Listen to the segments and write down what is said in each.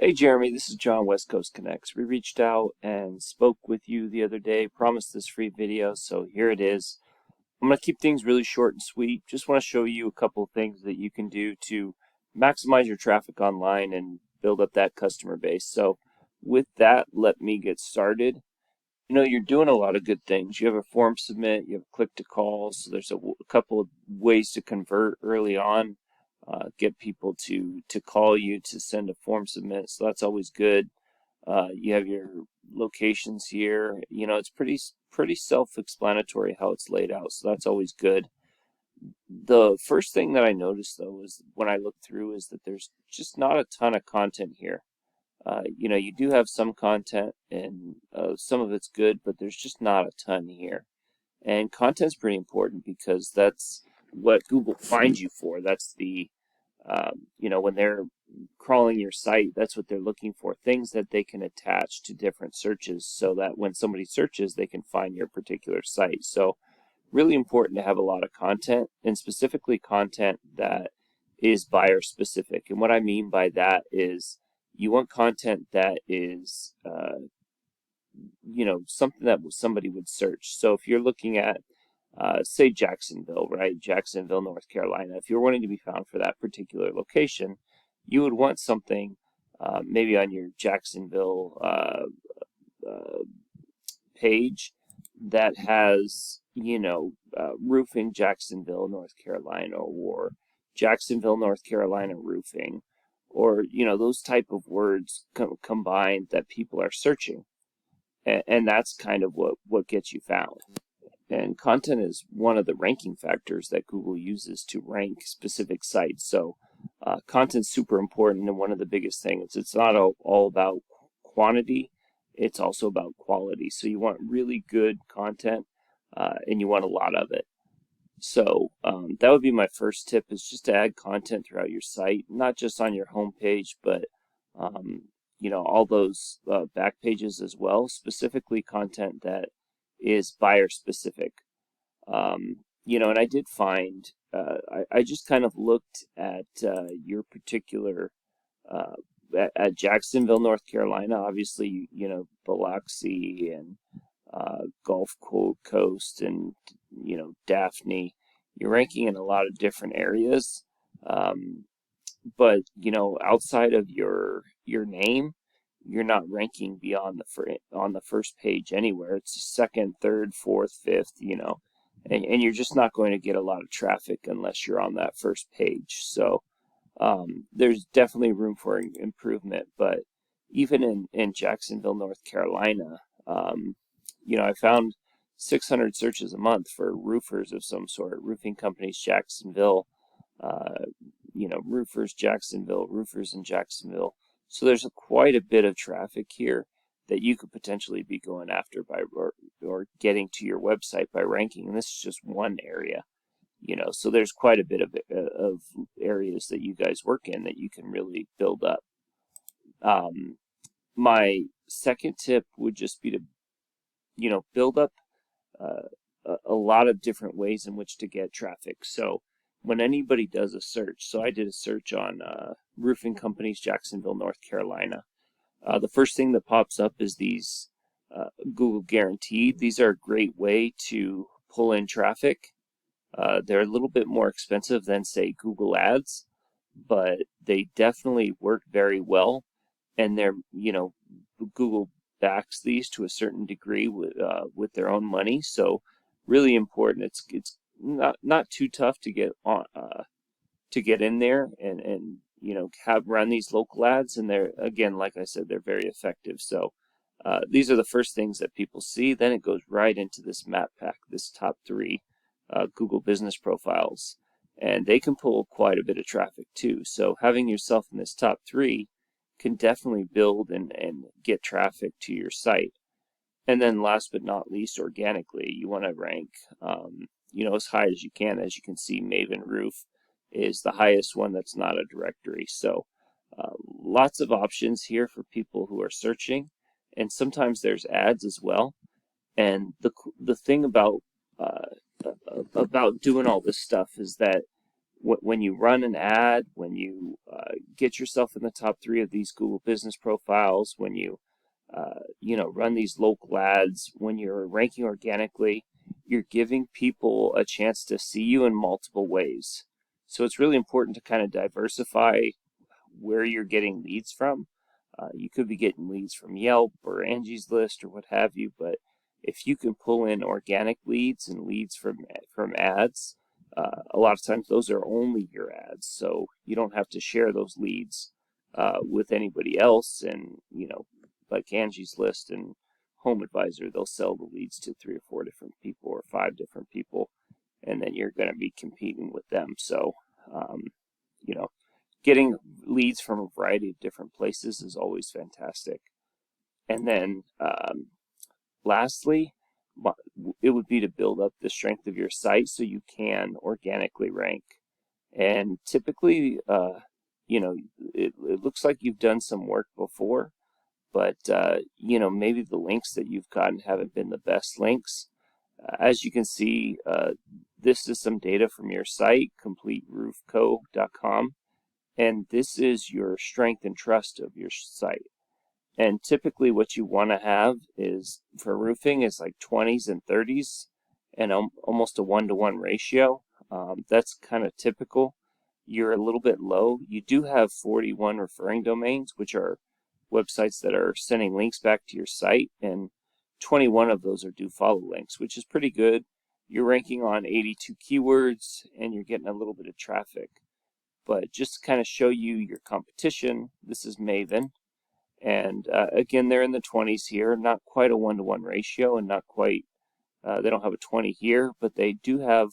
Hey Jeremy, this is John, West Coast Connects. We reached out and spoke with you the other day, promised this free video, so here it is. I'm going to keep things really short and sweet. Just want to show you a couple of things that you can do to maximize your traffic online and build up that customer base. So with that, let me get started. You're doing a lot of good things. You have a form submit, you have a click to call, so there's a couple of ways to convert early on. Get people to call you to send a form submit, so that's always good. You have your locations here. It's pretty self-explanatory how it's laid out, so that's always good. The first thing that I noticed though is when I looked through is that there's just not a ton of content here. You do have some content and some of it's good, but there's just not a ton here. And content's pretty important because that's what Google finds you for. That's when they're crawling your site, that's what they're looking for. Things that they can attach to different searches so that when somebody searches, they can find your particular site. So really important to have a lot of content, and specifically content that is buyer specific. And what I mean by that is you want content that is something that somebody would search. So if you're looking at say Jacksonville, right? Jacksonville, North Carolina. If you're wanting to be found for that particular location, you would want something maybe on your Jacksonville page that has, roofing Jacksonville, North Carolina, or Jacksonville, North Carolina roofing, or, those type of words combined that people are searching. And that's kind of what gets you found. And content is one of the ranking factors that Google uses to rank specific sites. So content's super important, and one of the biggest things, it's not all about quantity, it's also about quality. So you want really good content, and you want a lot of it. So that would be my first tip, is just to add content throughout your site, not just on your home page, but all those back pages as well, specifically content that is buyer specific. And I did find, I just kind of looked at your particular, at Jacksonville, North Carolina, obviously, Biloxi and Gulf Coast and, Daphne. You're ranking in a lot of different areas. But, outside of your name, you're not ranking beyond on the first page anywhere. It's second, third, fourth, fifth, and you're just not going to get a lot of traffic unless you're on that first page. So there's definitely room for improvement. But even in Jacksonville, North Carolina, I found 600 searches a month for roofers of some sort, roofing companies, Jacksonville, roofers, Jacksonville, roofers in Jacksonville. So there's quite a bit of traffic here that you could potentially be going after by or getting to your website by ranking. And this is just one area, so there's quite a bit of areas that you guys work in that you can really build up. My second tip would just be to, build up a lot of different ways in which to get traffic. So when anybody does a search, so I did a search on roofing companies, Jacksonville, North Carolina. The first thing that pops up is these Google Guaranteed. These are a great way to pull in traffic. They're a little bit more expensive than, say, Google Ads, but they definitely work very well. And they're, Google backs these to a certain degree with their own money. So really important. It's not too tough to get on to get in there and have run these local ads, and they're, again, like I said, they're very effective. So these are the first things that people see. Then it goes right into this map pack, this top 3 Google business profiles, and they can pull quite a bit of traffic too. So having yourself in this top 3 can definitely build and get traffic to your site. And then last but not least, organically, you want to rank as high as you can. As you can see, Maven Roof is the highest one that's not a directory. So lots of options here for people who are searching, and sometimes there's ads as well. And the thing about doing all this stuff is that when you run an ad, when you get yourself in the top 3 of these Google business profiles, when you run these local ads, when you're ranking organically, you're giving people a chance to see you in multiple ways. So it's really important to kind of diversify where you're getting leads from. You could be getting leads from Yelp or Angie's List or what have you, but if you can pull in organic leads and leads from ads, a lot of times those are only your ads, so you don't have to share those leads with anybody else. And like Angie's List and Home Advisor, they'll sell the leads to 3 or 4 different people or 5 different people, and then you're going to be competing with them. So you know getting leads from a variety of different places is always fantastic. And then lastly, it would be to build up the strength of your site so you can organically rank. And typically, it looks like you've done some work before, but maybe the links that you've gotten haven't been the best links. As you can see, this is some data from your site, completeroofco.com, and this is your strength and trust of your site. And typically what you want to have is, for roofing, is like 20s and 30s and almost a 1-to-1 ratio. That's kind of typical. You're a little bit low. You do have 41 referring domains, which are websites that are sending links back to your site, and 21 of those are do follow links, which is pretty good. You're ranking on 82 keywords and you're getting a little bit of traffic. But just to kind of show you your competition, this is Maven. And again, they're in the 20s here, not quite a 1-to-1 ratio, and not quite, they don't have a 20 here, but they do have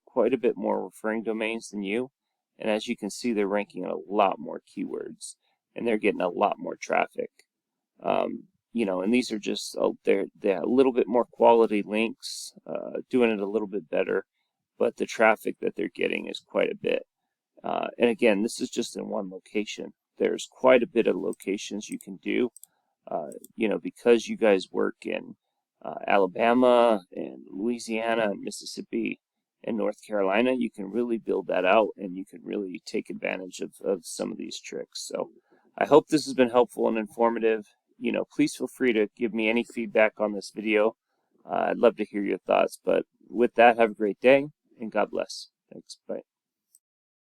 quite a bit more referring domains than you. And as you can see, they're ranking on a lot more keywords, and they're getting a lot more traffic. And these are just, they're a little bit more quality links, doing it a little bit better, but the traffic that they're getting is quite a bit. And again, this is just in one location. There's quite a bit of locations you can do. Because you guys work in Alabama and Louisiana and Mississippi and North Carolina, you can really build that out, and you can really take advantage of some of these tricks. So I hope this has been helpful and informative. Please feel free to give me any feedback on this video. I'd love to hear your thoughts. But with that, have a great day, and God bless. Thanks. Bye.